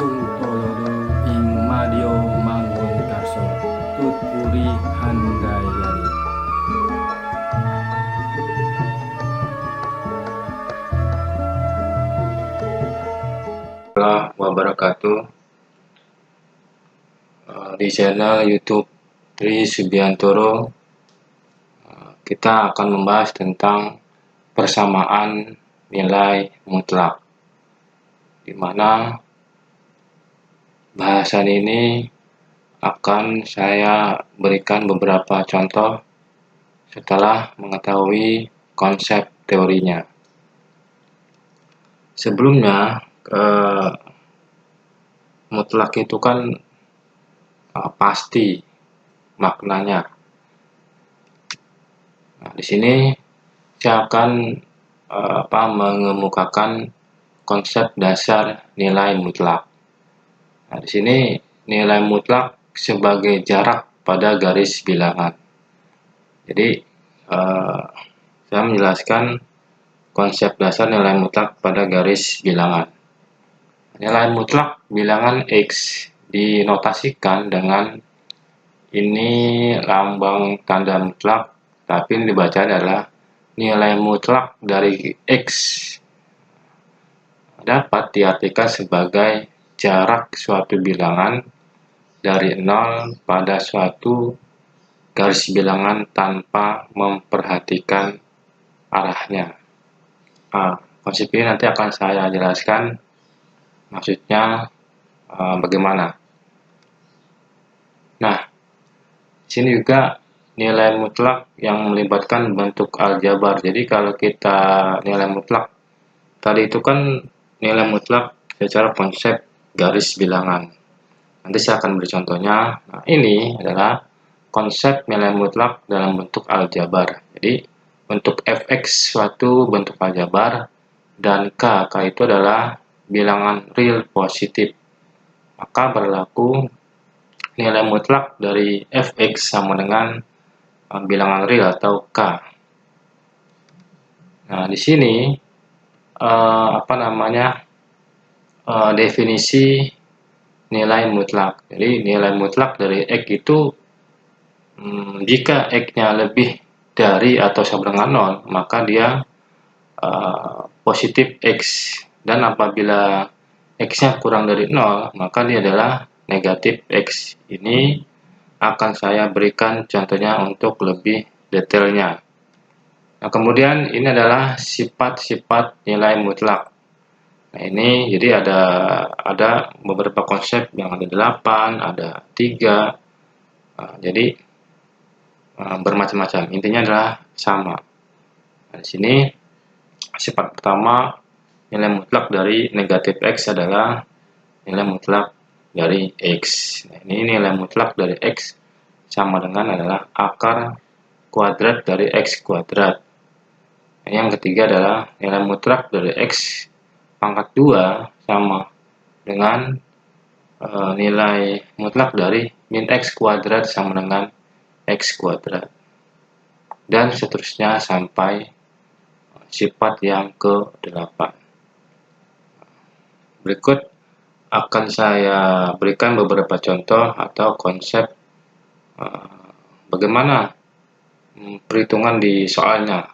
Suntolodo ing Madya Mangunkarso tutpuri handayani. Warahmatullahi wabarakatuh. Di channel YouTube Tri Subiantoro kita akan membahas tentang persamaan nilai mutlak, di mana bahasan ini akan saya berikan beberapa contoh setelah mengetahui konsep teorinya. Sebelumnya, mutlak itu kan pasti maknanya. Nah, di sini saya akan mengemukakan konsep dasar nilai mutlak. Nah, di sini nilai mutlak sebagai jarak pada garis bilangan. Jadi saya menjelaskan konsep dasar nilai mutlak pada garis bilangan. Nilai mutlak bilangan X dinotasikan dengan ini lambang tanda mutlak, tapi yang dibaca adalah nilai mutlak dari X dapat diartikan sebagai jarak suatu bilangan dari 0 pada suatu garis bilangan tanpa memperhatikan arahnya. Nah, konsep ini nanti akan saya jelaskan maksudnya bagaimana. Nah, sini juga nilai mutlak yang melibatkan bentuk aljabar. Jadi kalau kita nilai mutlak tadi itu kan nilai mutlak secara konsep garis bilangan. Nanti saya akan beri contohnya. Nah, ini adalah konsep nilai mutlak dalam bentuk aljabar. Jadi untuk fx suatu bentuk aljabar dan k itu adalah bilangan real positif. Maka berlaku nilai mutlak dari fx sama dengan bilangan real atau k. Nah, di sini definisi nilai mutlak. Jadi nilai mutlak dari x itu jika x-nya lebih dari atau sama dengan 0, maka dia positif x, dan apabila x-nya kurang dari 0, maka dia adalah negatif x. Ini akan saya berikan contohnya untuk lebih detailnya. Nah, kemudian ini adalah sifat-sifat nilai mutlak. Nah, ini jadi ada beberapa konsep yang ada 8, ada 3. Jadi bermacam-macam. Intinya adalah sama. Nah, di sini sifat pertama nilai mutlak dari negatif x adalah nilai mutlak dari x. Nah, ini nilai mutlak dari x sama dengan adalah akar kuadrat dari x kuadrat. Nah, yang ketiga adalah nilai mutlak dari x pangkat 2 sama dengan nilai mutlak dari min x kuadrat sama dengan x kuadrat. Dan seterusnya sampai sifat yang ke-8. Berikut akan saya berikan beberapa contoh atau konsep bagaimana perhitungan di soalnya,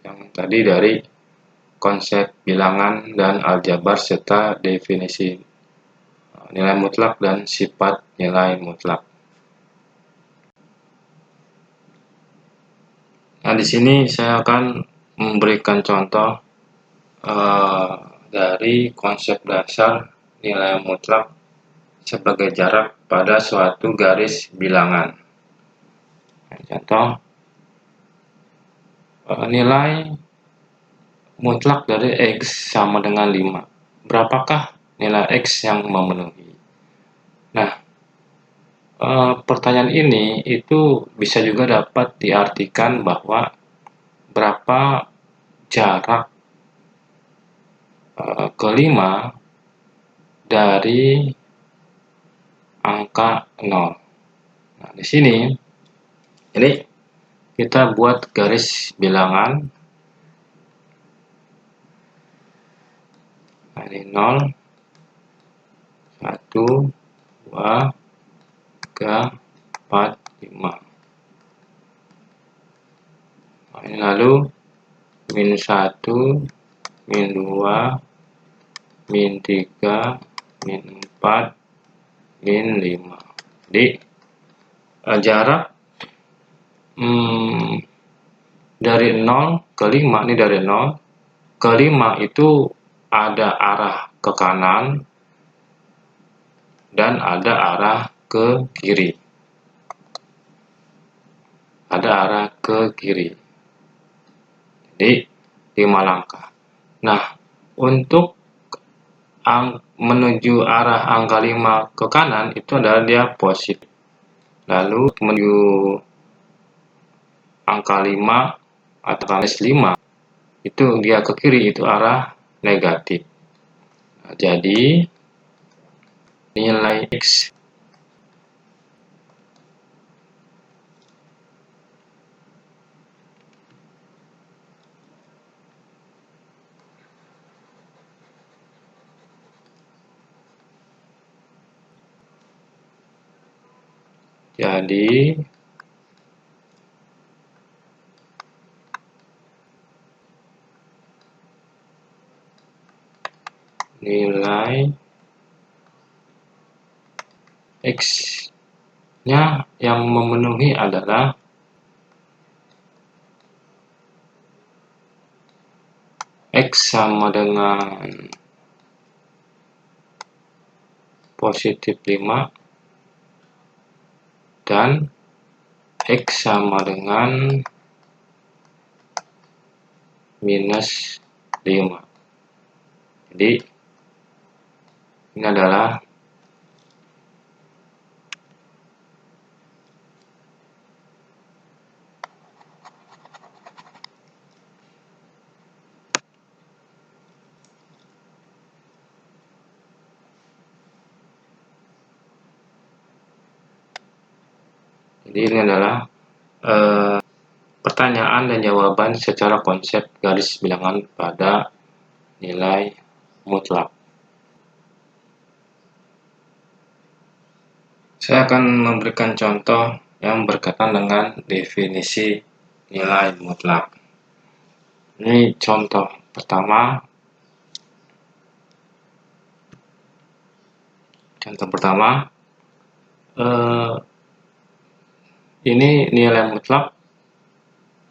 yang tadi dari konsep bilangan dan aljabar serta definisi nilai mutlak dan sifat nilai mutlak. Nah, di sini saya akan memberikan contoh dari konsep dasar nilai mutlak sebagai jarak pada suatu garis bilangan. Nah, contoh nilai mutlak dari x sama dengan 5. Berapakah nilai x yang memenuhi? Nah, pertanyaan ini itu bisa juga dapat diartikan bahwa berapa jarak ke-5 dari angka 0. Nah, di sini jadi kita buat garis bilangan. Nah, ini 0, 1, 2, 3, 4, 5. Nah, ini lalu min 1, min 2, min 3, min 4, min 5. Jadi jarak dari 0 ke 5, ini dari 0 ke 5 itu ada arah ke kanan dan ada arah ke kiri. Ada arah ke kiri. Jadi 5 langkah. Nah, untuk menuju arah angka 5 ke kanan itu adalah dia positif. Lalu menuju angka 5 atau minus 5 itu dia ke kiri, itu arah negatif. Nah, jadi nilai X jadi nilai X-nya yang memenuhi adalah X sama dengan positif 5 dan X sama dengan minus 5. Jadi ini adalah pertanyaan dan jawaban secara konsep garis bilangan pada nilai mutlak. Saya akan memberikan contoh yang berkaitan dengan definisi nilai mutlak. Ini contoh pertama. Ini nilai mutlak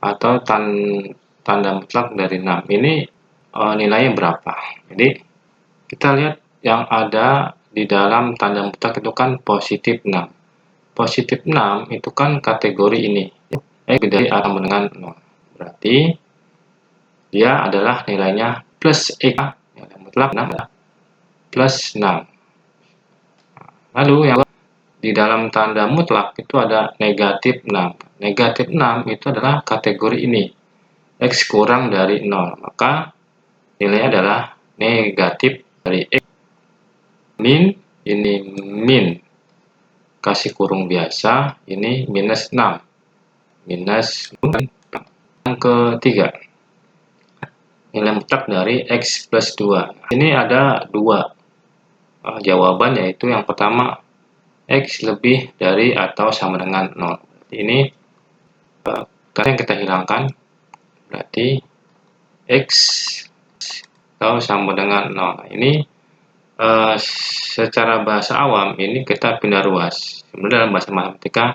atau tanda mutlak dari 6. Ini nilainya berapa? Jadi kita lihat yang ada di dalam tanda mutlak itu kan positif 6. Positif 6 itu kan kategori ini. Dari A sama dengan 0. Berarti dia adalah nilainya plus X. Nilai mutlak 6 adalah plus 6. Lalu yang di dalam tanda mutlak itu ada negatif 6. Negatif 6 itu adalah kategori ini. X kurang dari 0. Maka nilainya adalah negatif dari X. Min, ini min. Kasih kurung biasa, ini minus 6. Minus 6. Yang ketiga, nilai mutlak dari X plus 2. Ini ada dua jawaban, yaitu yang pertama X lebih dari atau sama dengan 0. Ini yang kita hilangkan, berarti X atau sama dengan 0. Ini secara bahasa awam ini kita pindah ruas. Sebenarnya dalam bahasa matematika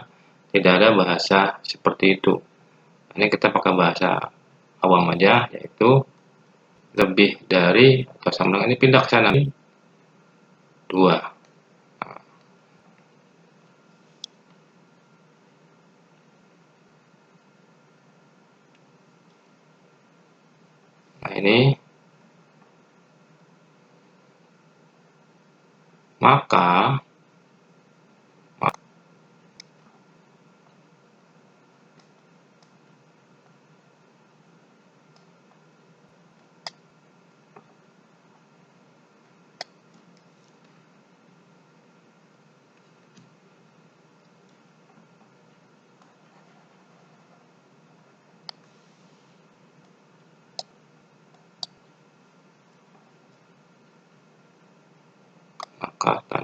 tidak ada bahasa seperti itu. Ini kita pakai bahasa awam aja, yaitu lebih dari atau sama dengan, ini pindah ke sana, 2. Nah, ini maka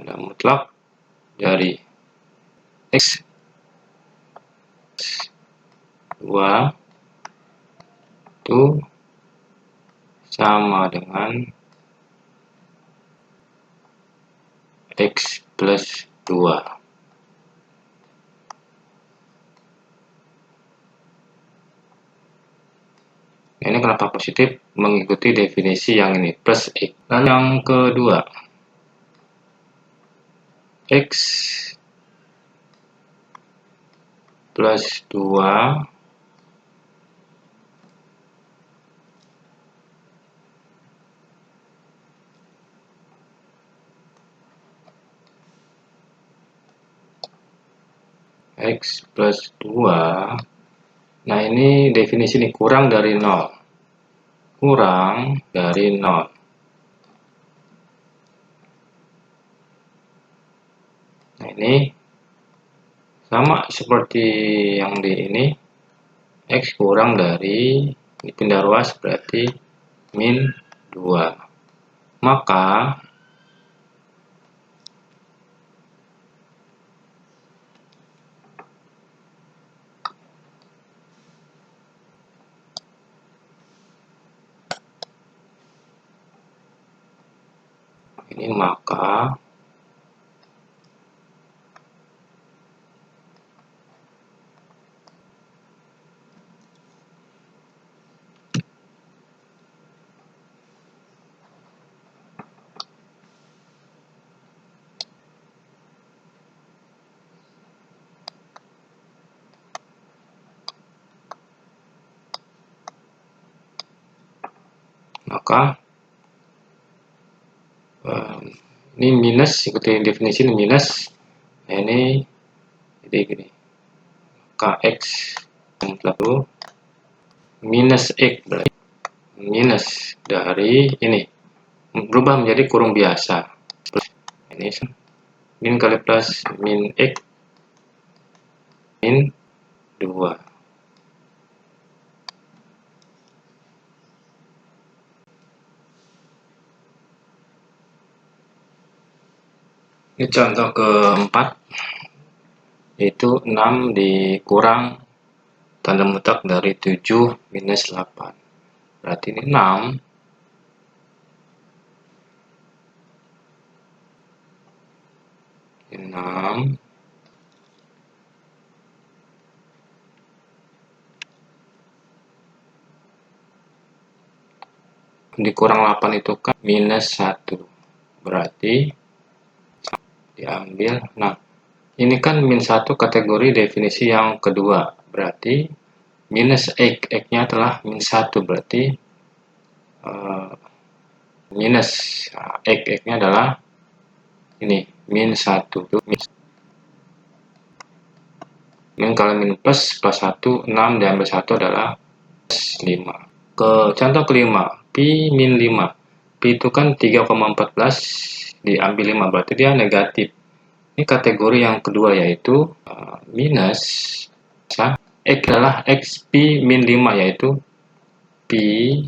tanda mutlak dari X 2 itu sama dengan X plus 2. Ini kenapa positif? Mengikuti definisi yang ini, plus X. Lalu yang kedua, X plus 2 X plus 2. Nah, ini definisi ini kurang dari 0. Kurang dari 0. Nah, ini sama seperti yang di ini. X kurang dari, ini pindah ruas berarti min 2. Maka ini ini minus, ikuti definisi ini minus. Nah, ini jadi gini, maka X lalu minus X berarti minus dari ini berubah menjadi kurung biasa. Ini min kali plus min X min 2. Ini contoh keempat, yaitu 6 dikurang tanda mutlak dari 7 minus 8. Berarti ini 6 dikurang 8 itu kan minus 1. Berarti diambil. Nah, ini kan min 1 kategori definisi yang kedua. Berarti minus X, X-nya adalah min 1. Berarti minus X, X-nya adalah ini, min 1. Min kalau min plus 1, 6 diambil 1 adalah plus 5. Contoh kelima, pi min 5. Pi itu kan 3,14 diambil 5, berarti dia negatif. Ini kategori yang kedua, yaitu minus X adalah X pi min 5, yaitu pi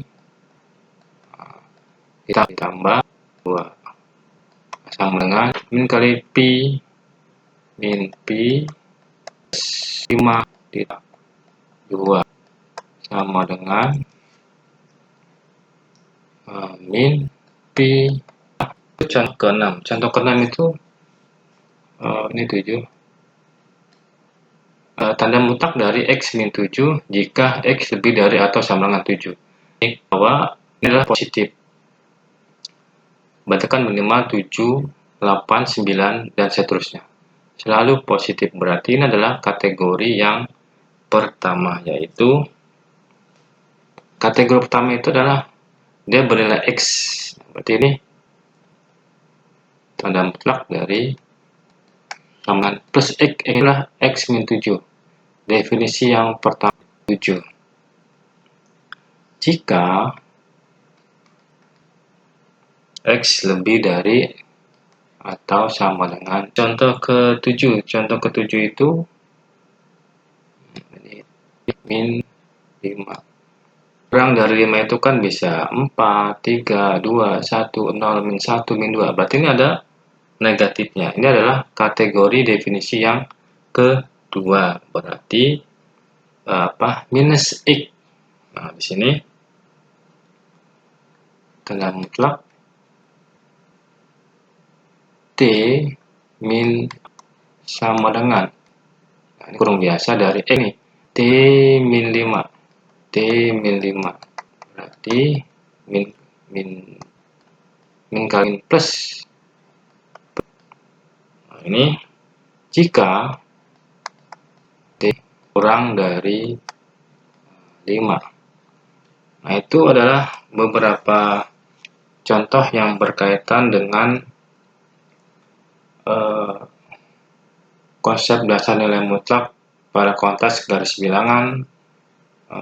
ditambah 2 sama dengan min kali pi min pi 5 ditambah 2 sama dengan min pi. Contoh ke-6. Contoh ke-6 itu ini 7. Tanda mutlak dari X min 7 jika X lebih dari atau sama dengan 7. Ini bahwa ini adalah positif. Berarti kan minimal 7, 8, 9, dan seterusnya. Selalu positif. Berarti ini adalah kategori yang pertama, yaitu kategori pertama itu adalah dia bernilai X. Berarti ini tanda mutlak dari sama plus X adalah X min 7. Definisi yang pertama 7. Jika X lebih dari atau sama dengan, contoh ke-7. Contoh ke-7 itu min 5. Kurang dari 5 itu kan bisa 4, 3, 2, 1, 0, min 1, min 2. Berarti ini ada negatifnya. Ini adalah kategori definisi yang kedua, berarti minus X. Nah, di sini nilai mutlak T min sama dengan, nah, ini kurung biasa dari X nih, T min 5. T min 5 berarti min kali plus. Nah, ini jika T kurang dari 5. Nah, itu adalah beberapa contoh yang berkaitan dengan konsep dasar nilai mutlak pada konteks garis bilangan,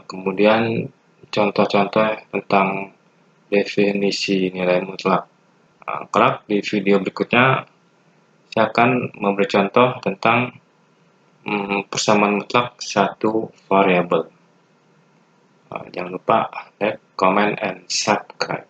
kemudian contoh-contoh tentang definisi nilai mutlak. Kelak di video berikutnya saya akan memberi contoh tentang persamaan mutlak satu variabel. Jangan lupa like, comment, and subscribe.